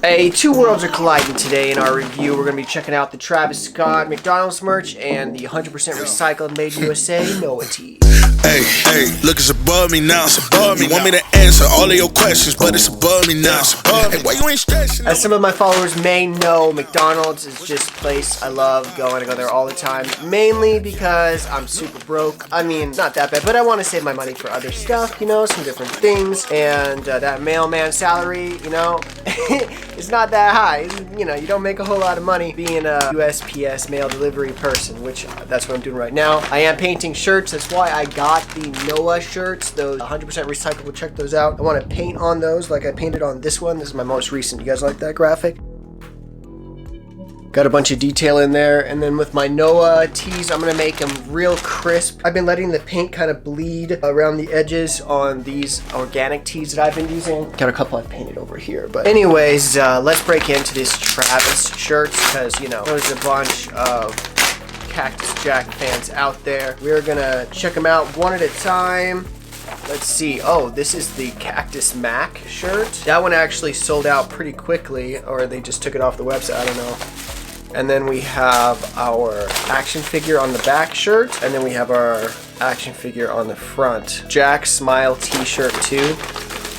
Hey, two worlds are colliding today in our review. We're going to be checking out the Travis Scott McDonald's merch and the 100% recycled made in USA Noah tee. Hey, look, it's above me now. It's above me. You want me to answer all of your questions, but it's above me now. It's above me. Hey, why you ain't stressing? As some of my followers may know, McDonald's is just a place I love going. I go there all the time, mainly because I'm super broke. I mean, not that bad, but I want to save my money for other stuff, you know, some different things. And that mailman salary, you know, it's not that high. You know, you don't make a whole lot of money being a USPS mail delivery person, which that's what I'm doing right now. I am painting shirts. That's why I got the Noah shirts, those 100% recyclable. Check those out. I want to paint on those like I painted on this one. This is my most recent. You guys like that graphic? Got a bunch of detail in there. And then with my Noah tees, I'm going to make them real crisp. I've been letting the paint kind of bleed around the edges on these organic tees that I've been using. Got a couple I've painted over here. But anyways, let's break into this Travis shirts because, you know, there's a bunch of Cactus Jack fans out there. We're going to check them out one at a time. Let's see. Oh, this is the Cactus Mac shirt. That one actually sold out pretty quickly, or they just took it off the website. I don't know. And then we have our action figure on the back shirt. And then we have our action figure on the front. Jack Smile t-shirt too.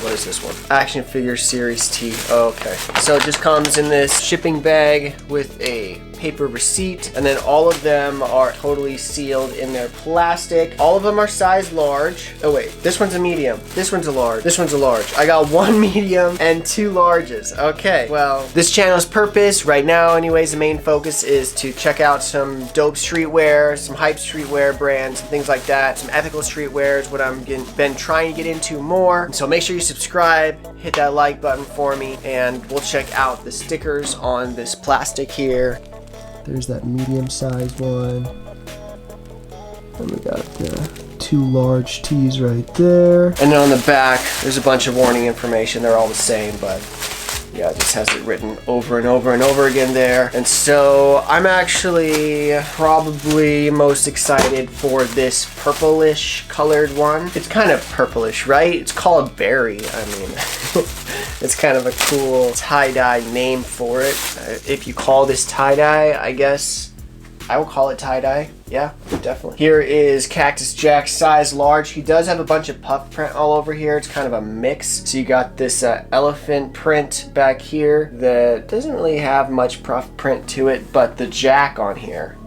What is this one? Action figure series T. Oh, okay. So it just comes in this shipping bag with a paper receipt, and then all of them are totally sealed in their plastic. All of them are size large. Oh wait, this one's a medium. This one's a large. This one's a large. I got one medium and two larges. Okay, well, this channel's purpose right now, anyways, the main focus is to check out some dope streetwear, some hype streetwear brands, and things like that. Some ethical streetwear is what I'm been trying to get into more. So make sure you subscribe, hit that like button for me, and we'll check out the stickers on this plastic here. There's that medium-sized one. And we got the two large tees right there. And then on the back, there's a bunch of warning information. They're all the same, but yeah, it just has it written over and over and over again there. And so I'm actually probably most excited for this purplish colored one. It's kind of purplish, right? It's called Berry. I mean, it's kind of a cool tie-dye name for it. If you call this tie-dye, I guess I will call it tie-dye. Yeah, definitely. Here is Cactus Jack size large. He does have a bunch of puff print all over here. It's kind of a mix. So you got this elephant print back here that doesn't really have much puff print to it, but the Jack on here,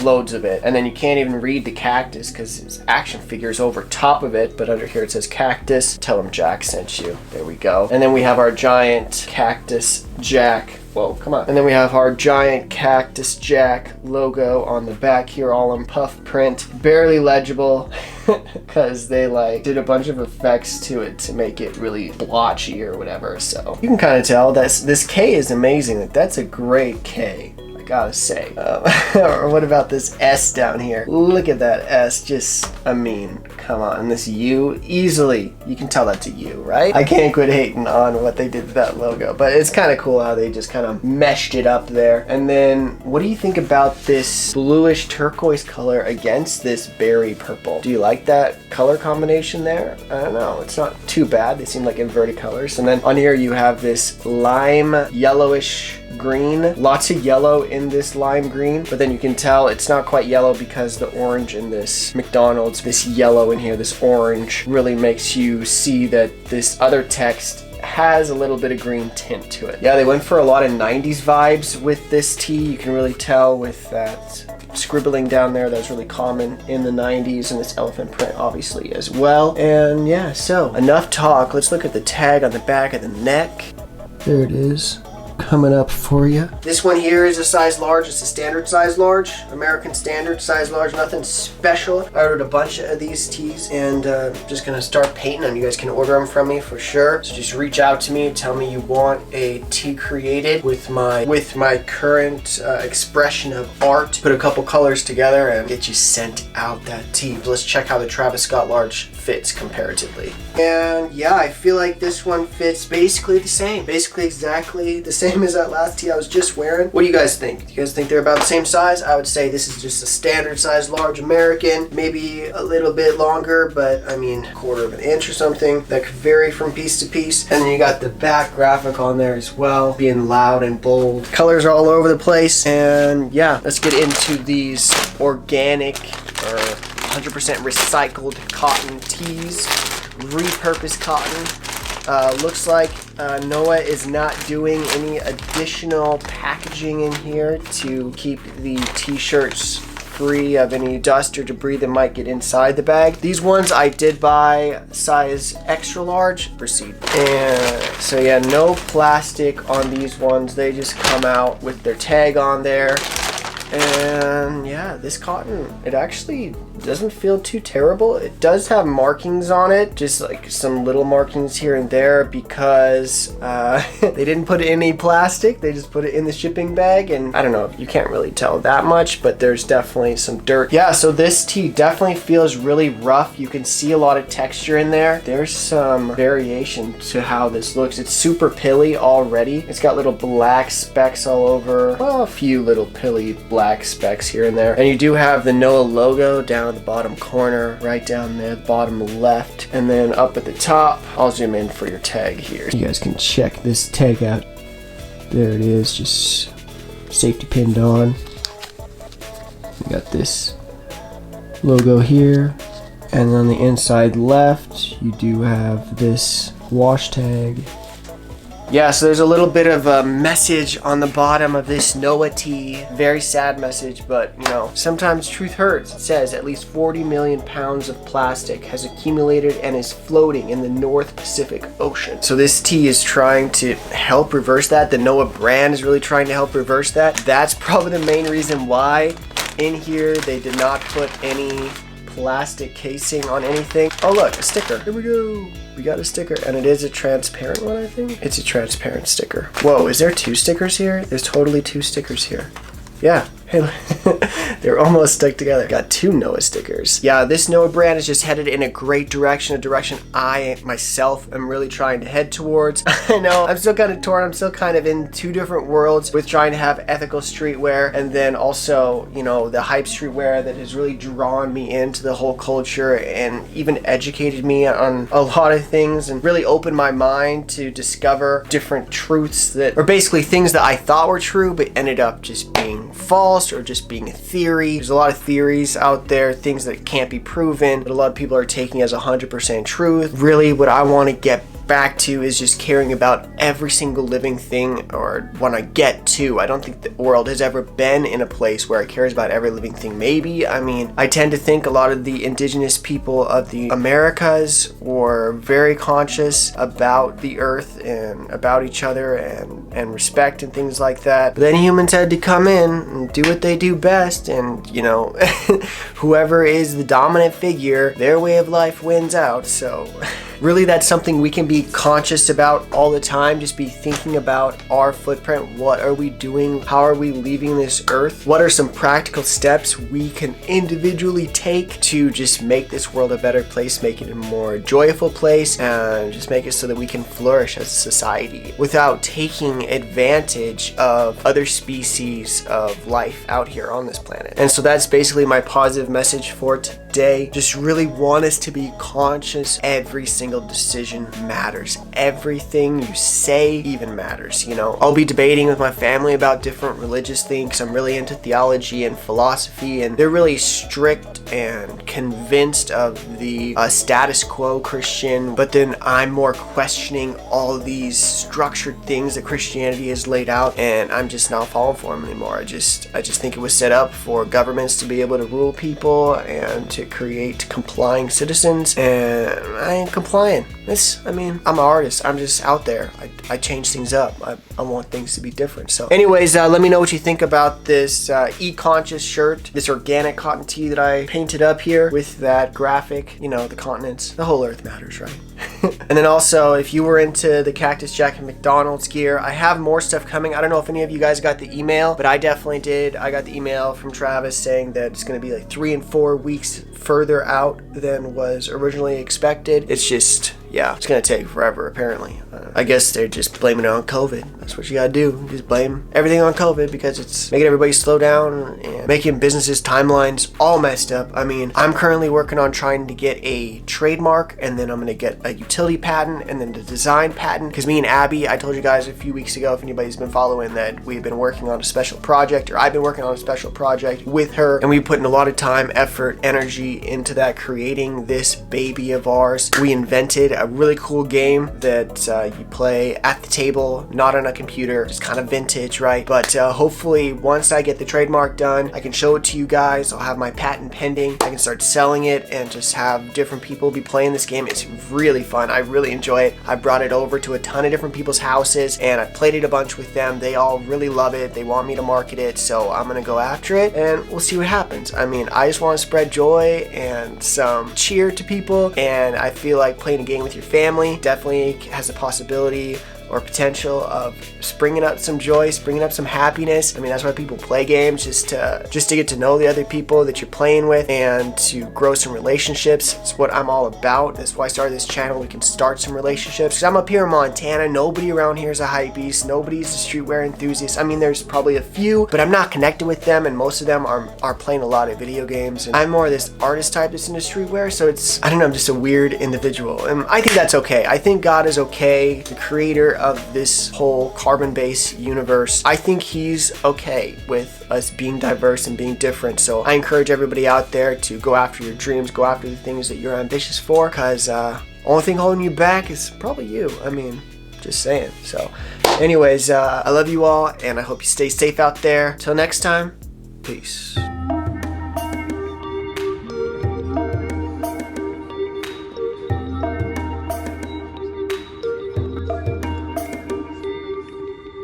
loads of it. And then you can't even read the cactus because his action figure is over top of it, but under here it says cactus. Tell him Jack sent you. There we go. And then we have our giant Cactus Jack. Whoa, come on. And then we have our giant Cactus Jack logo on the back here, all in puff print. Barely legible because they like did a bunch of effects to it to make it really blotchy or whatever. So you can kind of tell that this K is amazing. That's a great K, I gotta say. Or what about this S down here? Look at that S. Just, I mean, come on. And this U, easily, you can tell that's a U, right? I can't quit hating on what they did to that logo, but it's kind of cool how they just kind of meshed it up there. And then, what do you think about this bluish turquoise color against this berry purple? Do you like that color combination there? I don't know. It's not too bad. They seem like inverted colors. And then on here you have this lime yellowish green. Lots of yellow in this lime green, but then you can tell it's not quite yellow because the orange in this McDonald's, this yellow in here, this orange, really makes you see that this other text has a little bit of green tint to it. Yeah, they went for a lot of 90s vibes with this tee. You can really tell with that scribbling down there that's really common in the 90s, and this elephant print obviously as well. And yeah, so enough talk. Let's look at the tag on the back of the neck. There it is, coming up for you. This one here is a size large. It's a standard size large, American standard size large, nothing special. I ordered a bunch of these tees and just gonna start painting them. You guys can order them from me for sure. So just reach out to me, tell me you want a tee created with my current expression of art. Put a couple colors together and get you sent out that tee. Let's check how the Travis Scott large fits comparatively. And yeah, I feel like this one fits basically the same, basically exactly the same same as that last tee I was just wearing. What do you guys think? Do you guys think they're about the same size? I would say this is just a standard size large American, maybe a little bit longer, but I mean, 1/4 of an inch or something. That could vary from piece to piece. And then you got the back graphic on there as well, being loud and bold. Colors are all over the place. And yeah, let's get into these organic or 100% recycled cotton tees, repurposed cotton. Looks like Noah is not doing any additional packaging in here to keep the t-shirts free of any dust or debris that might get inside the bag. These ones I did buy size extra large. Proceed. And so yeah, no plastic on these ones. They just come out with their tag on there. And yeah, this cotton, it actually doesn't feel too terrible. It does have markings on it, just like some little markings here and there, because they didn't put any plastic. They just put it in the shipping bag, and I don't know, you can't really tell that much, but there's definitely some dirt. Yeah, so this tee definitely feels really rough. You can see a lot of texture in there. There's some variation to how this looks. It's super pilly already. It's got little black specks all over. Well, a few little pilly black specks here and there. And you do have the Noah logo down at the bottom corner, right down there, bottom left. And then up at the top, I'll zoom in for your tag here. You guys can check this tag out. There it is, just safety pinned on. You got this logo here. And on the inside left, you do have this wash tag. Yeah, so there's a little bit of a message on the bottom of this Noah tee. Very sad message, but you know, sometimes truth hurts. It says at least 40 million pounds of plastic has accumulated and is floating in the North Pacific Ocean. So this tee is trying to help reverse that. The Noah brand is really trying to help reverse that. That's probably the main reason why in here they did not put any plastic casing on anything. Oh look, a sticker. Here we go. We got a sticker, and it is a transparent one, I think. It's a transparent sticker. Whoa, is there 2 stickers here? There's totally 2 stickers here. Yeah, hey, they're almost stuck together. Got 2 Noah stickers. Yeah, this Noah brand is just headed in a great direction, a direction I myself am really trying to head towards. I know, I'm still kind of torn. I'm still kind of in 2 different worlds with trying to have ethical streetwear and then also, you know, the hype streetwear that has really drawn me into the whole culture and even educated me on a lot of things and really opened my mind to discover different truths that, or basically things that I thought were true but ended up just being false or just being a theory. There's a lot of theories out there, things that can't be proven, but a lot of people are taking as 100% truth. Really, what I want to get back to is just caring about every single living thing, or when I get to. I don't think the world has ever been in a place where it cares about every living thing. Maybe, I mean, I tend to think a lot of the indigenous people of the Americas were very conscious about the earth and about each other and respect and things like that. But then humans had to come in and do what they do best, and you know, whoever is the dominant figure, their way of life wins out. So really, that's something we can be conscious about all the time. Just be thinking about our footprint. What are we doing? How are we leaving this earth? What are some practical steps we can individually take to just make this world a better place, make it a more joyful place, and just make it so that we can flourish as a society without taking advantage of other species of life out here on this planet. And so that's basically my positive message for today. Just really want us to be conscious. Every single decision matters. Everything you say even matters. You know, I'll be debating with my family about different religious things. I'm really into theology and philosophy, and they're really strict and convinced of the status quo Christian, but then I'm more questioning all these structured things that Christianity has laid out, and I'm just not falling for them anymore. I just think it was set up for governments to be able to rule people and to create complying citizens, and I ain't complying. I mean, I'm an artist. I'm just out there. I change things up. I want things to be different. So anyways, let me know what you think about this E-Conscious shirt, this organic cotton tee that I painted up here with that graphic, you know, the continents. The whole earth matters, right? And then also, if you were into the Cactus Jack and McDonald's gear, I have more stuff coming. I don't know if any of you guys got the email, but I definitely did. I got the email from Travis saying that it's going to be like 3 and 4 weeks further out than was originally expected. It's just, yeah, it's gonna take forever apparently. I guess they're just blaming it on COVID. That's what you gotta do. Just blame everything on COVID because it's making everybody slow down and making businesses timelines all messed up. I mean, I'm currently working on trying to get a trademark, and then I'm gonna get a utility patent, and then the design patent. Because me and Abby, I told you guys a few weeks ago, if anybody's been following, that we've been working on a special project, or I've been working on a special project with her, and we've put in a lot of time, effort, energy into that, creating this baby of ours. We invented a really cool game that you play at the table, not on a computer, just kind of vintage, right? But hopefully once I get the trademark done, I can show it to you guys. I'll have my patent pending. I can start selling it and just have different people be playing this game. It's really fun. I really enjoy it. I brought it over to a ton of different people's houses and I played it a bunch with them. They all really love it. They want me to market it, so I'm gonna go after it and we'll see what happens. I mean, I just want to spread joy and some cheer to people, and I feel like playing a game with your family definitely has a possibility or potential of springing up some joy, springing up some happiness. I mean, that's why people play games, just to get to know the other people that you're playing with and to grow some relationships. It's what I'm all about. That's why I started this channel. We can start some relationships. Because I'm up here in Montana. Nobody around here is a hypebeast. Nobody's a streetwear enthusiast. I mean, there's probably a few, but I'm not connected with them, and most of them are playing a lot of video games. And I'm more of this artist type that's into streetwear, so it's, I don't know, I'm just a weird individual. And I think that's okay. I think God is okay, the creator of this whole carbon-based universe. I think he's okay with us being diverse and being different. So I encourage everybody out there to go after your dreams, go after the things that you're ambitious for, because only thing holding you back is probably you. I mean, just saying. So anyways, I love you all, and I hope you stay safe out there. Till next time, peace.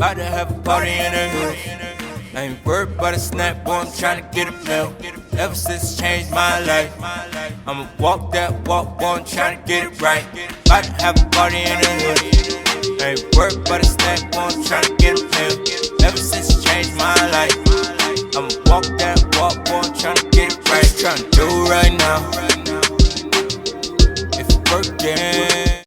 About to have a party in the hood. I ain't worried about a snap, boy, I'm tryna get a meal. Ever since changed my life, I'ma walk that walk, boy, I'm tryna get it right. About to have a party in the hood. I ain't worried about a snap, boy, I'm tryna get a meal. Ever since changed my life, I'ma walk that walk, boy, I'm tryna get it right. Tryna do it right now. If it's working,